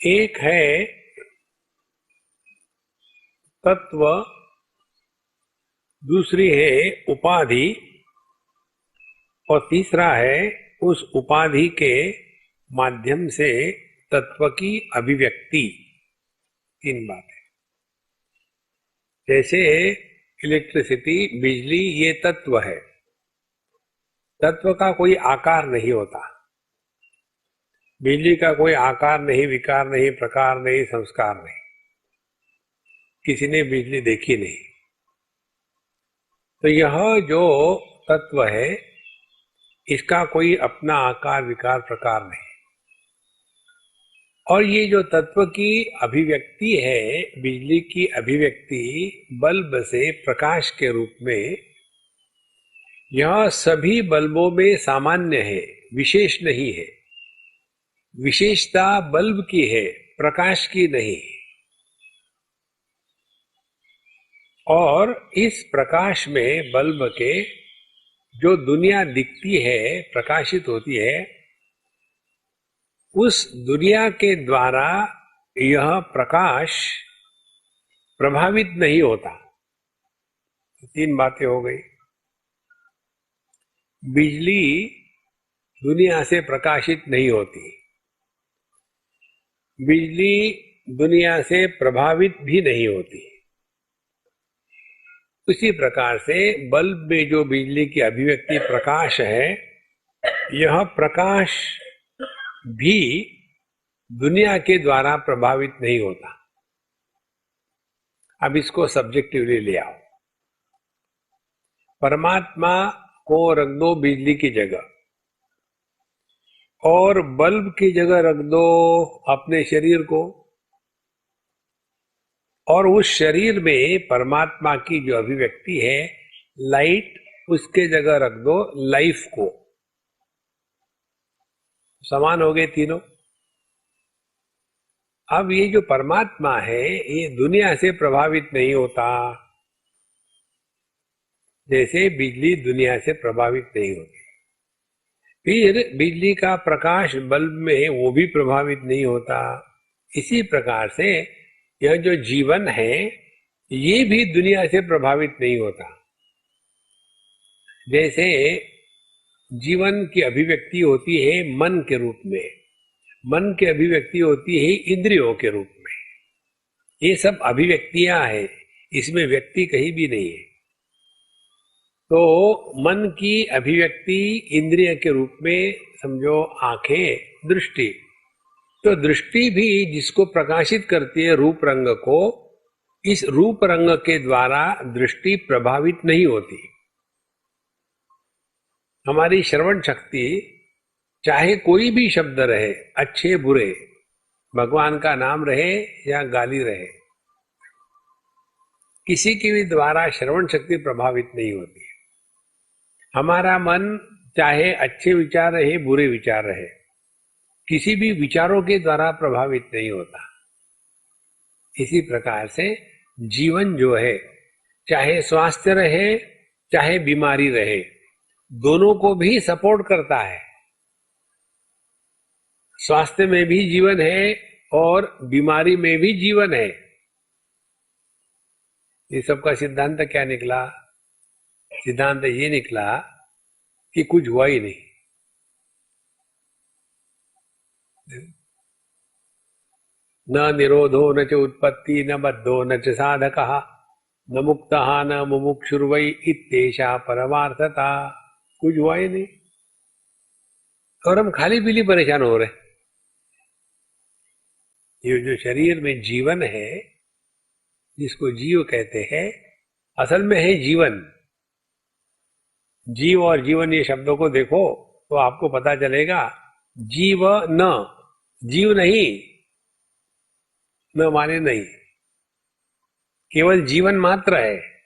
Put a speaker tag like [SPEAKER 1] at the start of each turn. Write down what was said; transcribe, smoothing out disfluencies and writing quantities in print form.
[SPEAKER 1] एक है तत्व, दूसरी है उपाधि और तीसरा है उस उपाधि के माध्यम से तत्व की अभिव्यक्ति। तीन बातें। जैसे इलेक्ट्रिसिटी, बिजली, ये तत्व है। तत्व का कोई आकार नहीं होता। बिजली का कोई आकार नहीं, विकार नहीं, प्रकार नहीं, संस्कार नहीं। किसी ने बिजली देखी नहीं। तो यह जो तत्व है, इसका कोई अपना आकार, विकार, प्रकार नहीं। और ये जो तत्व की अभिव्यक्ति है, बिजली की अभिव्यक्ति बल्ब से प्रकाश के रूप में, यह सभी बल्बों में सामान्य है, विशेष नहीं है। विशेषता बल्ब की है, प्रकाश की नहीं। और इस प्रकाश में बल्ब के जो दुनिया दिखती है, प्रकाशित होती है, उस दुनिया के द्वारा यह प्रकाश प्रभावित नहीं होता। तीन बातें हो गई। बिजली दुनिया से प्रकाशित नहीं होती, बिजली दुनिया से प्रभावित भी नहीं होती। उसी प्रकार से बल्ब में जो बिजली की अभिव्यक्ति प्रकाश है, यह प्रकाश भी दुनिया के द्वारा प्रभावित नहीं होता। अब इसको सब्जेक्टिवली ले आओ। परमात्मा को रख दो बिजली की जगह, और बल्ब की जगह रख दो अपने शरीर को, और उस शरीर में परमात्मा की जो अभिव्यक्ति है लाइट, उसके जगह रख दो लाइफ को। समान हो गए तीनों। अब ये जो परमात्मा है, ये दुनिया से प्रभावित नहीं होता, जैसे बिजली दुनिया से प्रभावित नहीं होती। फिर बिजली का प्रकाश बल्ब में वो भी प्रभावित नहीं होता। इसी प्रकार से यह जो जीवन है, ये भी दुनिया से प्रभावित नहीं होता। जैसे जीवन की अभिव्यक्ति होती है मन के रूप में, मन की अभिव्यक्ति होती है इंद्रियों के रूप में। ये सब अभिव्यक्तियां हैं, इसमें व्यक्ति कहीं भी नहीं है। तो मन की अभिव्यक्ति इंद्रिय के रूप में समझो आंखें, दृष्टि। तो दृष्टि भी जिसको प्रकाशित करती है रूप रंग को, इस रूप रंग के द्वारा दृष्टि प्रभावित नहीं होती। हमारी श्रवण शक्ति, चाहे कोई भी शब्द रहे, अच्छे बुरे, भगवान का नाम रहे या गाली रहे, किसी की भी द्वारा श्रवण शक्ति प्रभावित नहीं होती। हमारा मन चाहे अच्छे विचार रहे, बुरे विचार रहे, किसी भी विचारों के द्वारा प्रभावित नहीं होता। इसी प्रकार से जीवन जो है, चाहे स्वास्थ्य रहे चाहे बीमारी रहे, दोनों को भी सपोर्ट करता है। स्वास्थ्य में भी जीवन है और बीमारी में भी जीवन है। ये सबका सिद्धांत क्या निकला? सिद्धांत ये निकला कि कुछ हुआ ही नहीं। न निरोधो न च उत्पत्ति, न बद्धो न च साधकः, न मुक्तः न मुमुक्षुर्वै इत्येषा परमार्थता। कुछ हुआ ही नहीं और हम खाली पीली परेशान हो रहे। ये जो शरीर में जीवन है, जिसको जीव कहते हैं, असल में है जीवन। जीव और जीवन ये शब्दों को देखो तो आपको पता चलेगा, जीव न, जीव नहीं, न माने नहीं, केवल जीवन मात्र है।